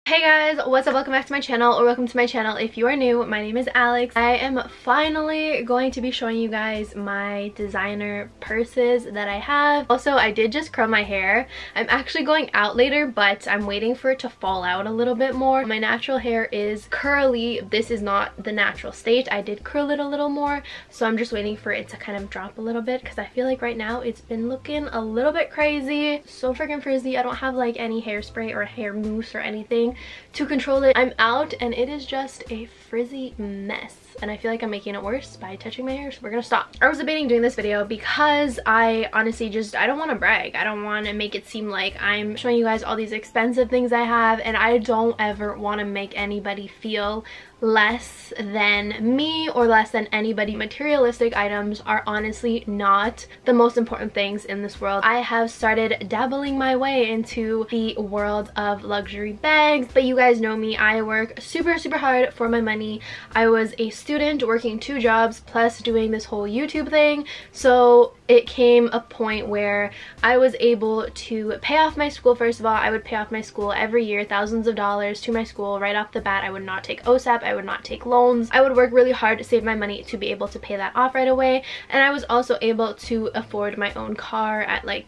Hey guys, what's up? Welcome back to my channel, or welcome to my channel if you are new. My name is Alex. I am finally going to be showing you guys my designer purses that I have. Also, I did just curl my hair. I'm actually going out later, but I'm waiting for it to fall out a little bit more. My natural hair is curly. This is not the natural state. I did curl it a little more, so I'm just waiting for it to kind of drop a little bit because I feel like right now it's been looking a little bit crazy. So freaking frizzy. I don't have like any hairspray or hair mousse or anything to control it. I'm out and it is just a frizzy mess, and I feel like I'm making it worse by touching my hair, so we're gonna stop. I was debating doing this video because I honestly I don't want to brag. I don't want to make it seem like I'm showing you guys all these expensive things I have, and I don't ever want to make anybody feel less than me or less than anybody. Materialistic items are honestly not the most important things in this world. I have started dabbling my way into the world of luxury bags, but you guys know me. I work super hard for my money. I was a student working 2 jobs plus doing this whole YouTube thing, so it came a point where I was able to pay off my school. First of all, I would pay off my school every year, thousands of dollars to my school right off the bat. I would not take OSAP, I would not take loans. I would work really hard to save my money to be able to pay that off right away. And I was also able to afford my own car at like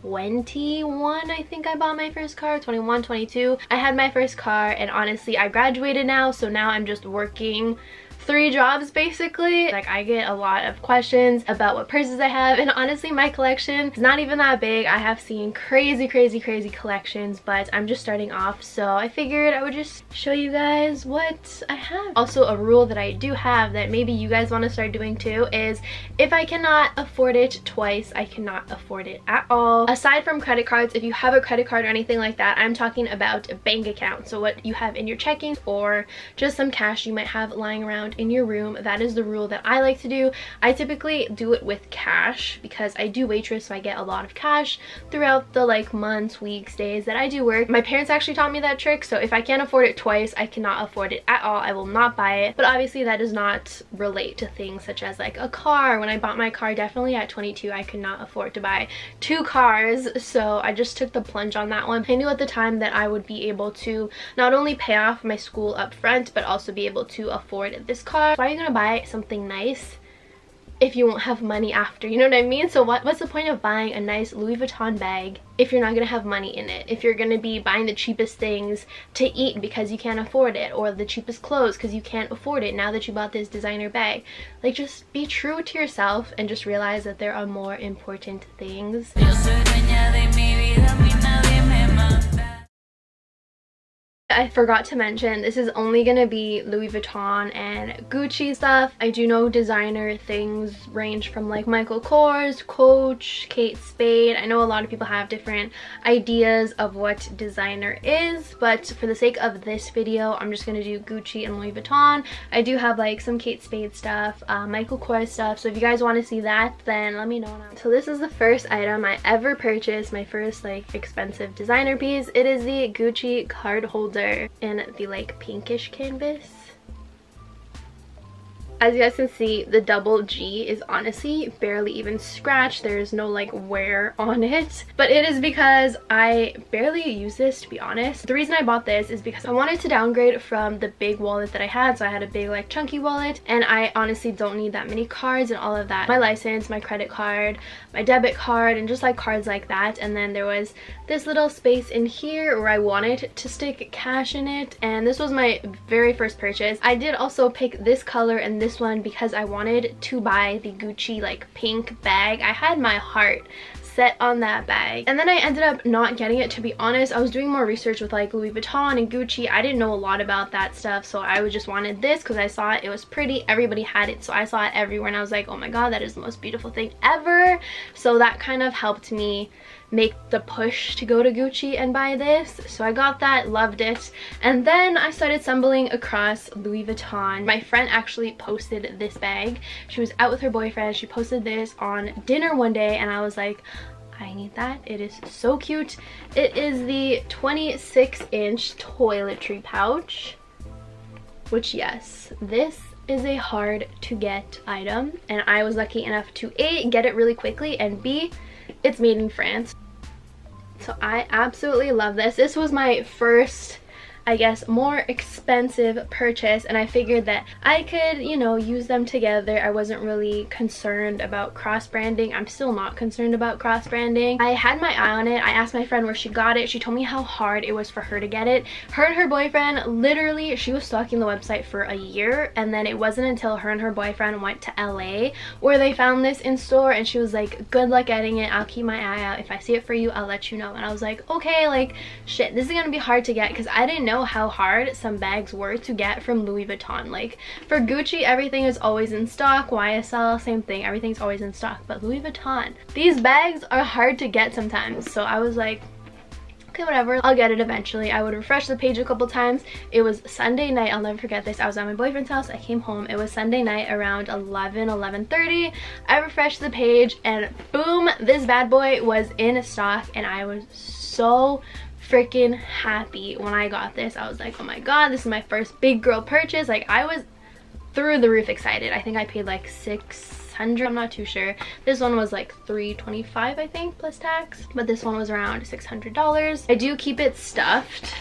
21. I think I bought my first car. 21, 22. I had my first car, and honestly I graduated now, so now I'm just working 3 jobs basically. Like, I get a lot of questions about what purses I have, and honestly my collection is not even that big. I have seen crazy collections, but I'm just starting off, so I figured I would just show you guys what I have. Also, a rule that I do have that maybe you guys want to start doing too is if I cannot afford it twice, I cannot afford it at all. Aside from credit cards, if you have a credit card or anything like that, I'm talking about a bank account. So what you have in your checking or just some cash you might have lying around in your room. That is the rule that I like to do. I typically do it with cash because I do waitress, so I get a lot of cash throughout the like months, weeks, days that I do work. My parents actually taught me that trick, so if I can't afford it twice, I cannot afford it at all. I will not buy it. But obviously that does not relate to things such as like a car. When I bought my car, definitely at 22, I could not afford to buy 2 cars, so I just took the plunge on that one. I knew at the time that I would be able to not only pay off my school up front, but also be able to afford this car. Why are you gonna buy something nice if you won't have money after? You know what I mean? So what's the point of buying a nice Louis Vuitton bag if you're not gonna have money in it? If you're gonna be buying the cheapest things to eat because you can't afford it, or the cheapest clothes because you can't afford it now that you bought this designer bag. Like, just be true to yourself and just realize that there are more important things. I forgot to mention, this is only gonna be Louis Vuitton and Gucci stuff. I do know designer things range from like Michael Kors, Coach, Kate Spade. I know a lot of people have different ideas of what designer is, but for the sake of this video, I'm just gonna do Gucci and Louis Vuitton. I do have like some Kate Spade stuff, Michael Kors stuff, so if you guys want to see that, then let me know now. So this is the first item I ever purchased, my first like expensive designer piece. It is the Gucci card holder in the like pinkish canvas. As you guys can see, the double G is honestly barely even scratched. There's no like wear on it, but it is because I barely use this, to be honest. The reason I bought this is because I wanted to downgrade from the big wallet that I had. So I had a big like chunky wallet, and I honestly don't need that many cards and all of that. My license, my credit card, my debit card, and just like cards like that. And then there was this little space in here where I wanted to stick cash in it, and this was my very first purchase. I did also pick this color and this one because I wanted to buy the Gucci like pink bag. I had my heart set on that bag, and then I ended up not getting it, to be honest. I was doing more research with like Louis Vuitton and Gucci. I didn't know a lot about that stuff, so I just wanted this because I saw it was pretty, everybody had it, so I saw it everywhere, and I was like, oh my god, that is the most beautiful thing ever. So that kind of helped me make the push to go to Gucci and buy this. So I got that, loved it, and then I started stumbling across Louis Vuitton. My friend actually posted this bag. She was out with her boyfriend, she posted this on dinner one day, and I was like, I need that. It is so cute. It is the 26-inch toiletry pouch, which, yes, this is a hard to get item, and I was lucky enough to A, get it really quickly, and B, it's made in France. So I absolutely love this. This was my first I guess, more expensive purchase, and I figured that I could, you know, use them together. I wasn't really concerned about cross branding. I'm still not concerned about cross branding. I had my eye on it. I asked my friend where she got it. She told me how hard it was for her to get it. Her and her boyfriend, literally, she was stalking the website for a year, and then it wasn't until her and her boyfriend went to LA where they found this in store, and she was like, good luck getting it. I'll keep my eye out. If I see it for you, I'll let you know. And I was like, okay, like, shit, this is gonna be hard to get, because I didn't know how hard some bags were to get from Louis Vuitton. Like, for Gucci, everything is always in stock. YSL, same thing, everything's always in stock. But Louis Vuitton, these bags are hard to get sometimes. So I was like, okay, whatever, I'll get it eventually. I would refresh the page a couple times. It was Sunday night, I'll never forget this. I was at my boyfriend's house, I came home, it was Sunday night around 11:30. I refreshed the page and boom, this bad boy was in stock, and I was so freaking happy when I got this. I was like, oh my god, this is my first big girl purchase. Like, I was through the roof excited. I think I paid like $600, I'm not too sure. This one was like $325, I think, plus tax, but this one was around $600. I do keep it stuffed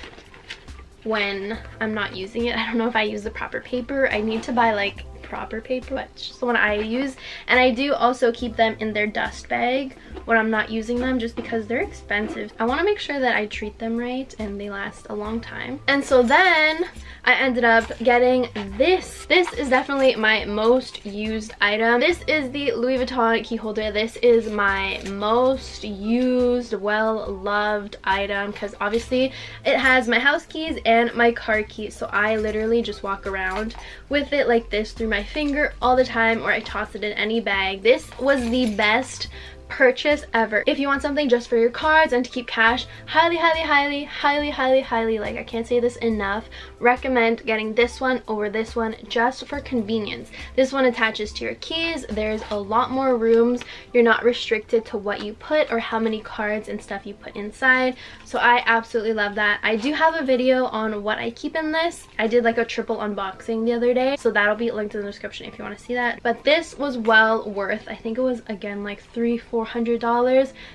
when I'm not using it. I don't know if I use the proper paper. I need to buy like proper paper, but it's just the one I use. And I do also keep them in their dust bag when I'm not using them, just because they're expensive. I want to make sure that I treat them right and they last a long time. And so then I ended up getting this. This is definitely my most used item. This is the Louis Vuitton key holder. This is my most used, well-loved item, because obviously it has my house keys and my car keys. So I literally just walk around with it like this through my finger all the time, or I toss it in any bag. This was the best purchase ever. If you want something just for your cards and to keep cash, highly, like, I can't say this enough, recommend getting this one over this one just for convenience. This one attaches to your keys. There's a lot more rooms. You're not restricted to what you put or how many cards and stuff you put inside. So I absolutely love that. I do have a video on what I keep in this. I did like a triple unboxing the other day, so that'll be linked in the description if you want to see that. But this was well worth, I think it was again like $300-400.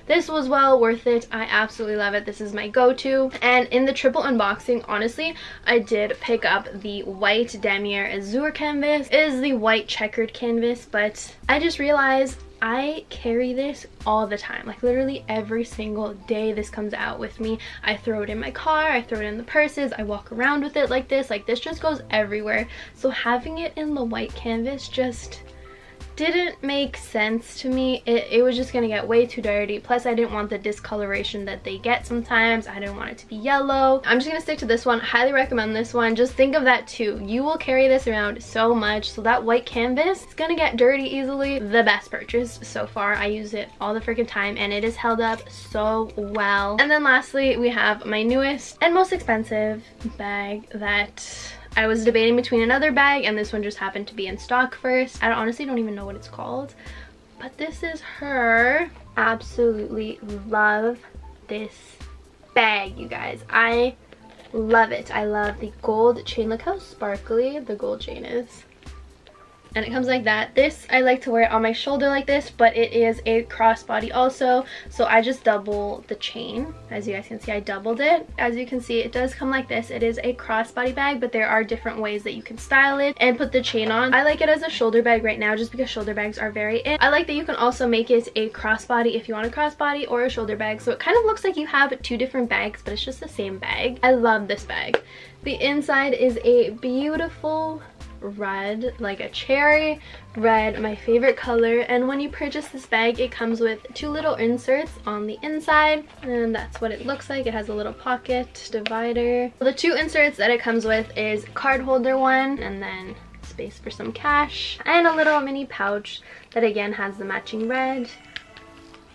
This was well worth it. I absolutely love it. This is my go-to. And in the triple unboxing, honestly, I did pick up the white Damier Azur canvas. It is the white checkered canvas, but I just realized I carry this all the time. Like, literally every single day this comes out with me. I throw it in my car, I throw it in the purses, I walk around with it like this. Like, this just goes everywhere. So having it in the white canvas just didn't make sense to me. It was just gonna get way too dirty. Plus, I didn't want the discoloration that they get sometimes. I didn't want it to be yellow. I'm just gonna stick to this one. Highly recommend this one. Just think of that too. You will carry this around so much, so that white canvas is gonna get dirty easily. The best purchase so far. I use it all the freaking time, and it is held up so well. And then lastly, we have my newest and most expensive bag that I was debating between another bag, and this one just happened to be in stock first. I honestly don't even know what it's called, but this is her. Absolutely love this bag, you guys. I love it. I love the gold chain. Look how sparkly the gold chain is. And it comes like that. This, I like to wear it on my shoulder like this, but it is a crossbody also, so I just double the chain. As you guys can see, I doubled it. As you can see, it does come like this. It is a crossbody bag, but there are different ways that you can style it and put the chain on. I like it as a shoulder bag right now just because shoulder bags are very in. I like that you can also make it a crossbody if you want a crossbody or a shoulder bag, so it kind of looks like you have two different bags, but it's just the same bag. I love this bag. The inside is a beautiful red, like a cherry red, my favorite color. And when you purchase this bag, it comes with two little inserts on the inside, and that's what it looks like. It has a little pocket divider. The two inserts that it comes with is card holder one, and then space for some cash, and a little mini pouch that again has the matching red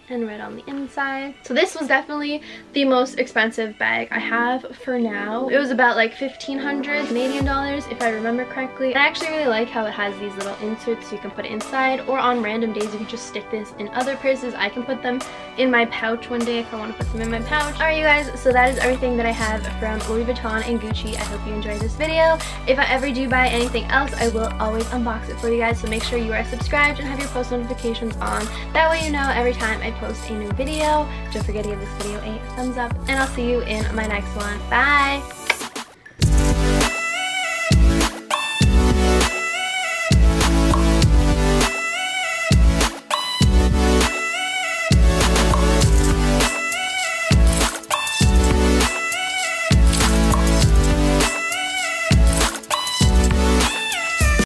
and red on the inside. So this was definitely the most expensive bag I have for now. It was about like 1,500 Canadian dollars if I remember correctly. And I actually really like how it has these little inserts so you can put it inside, or on random days you can just stick this in other purses. I can put them in my pouch one day if I want to put them in my pouch. Alright you guys, so that is everything that I have from Louis Vuitton and Gucci. I hope you enjoyed this video. If I ever do buy anything else, I will always unbox it for you guys, so make sure you are subscribed and have your post notifications on. That way you know every time I post a new video. Don't forget to give this video a thumbs up, and I'll see you in my next one. Bye!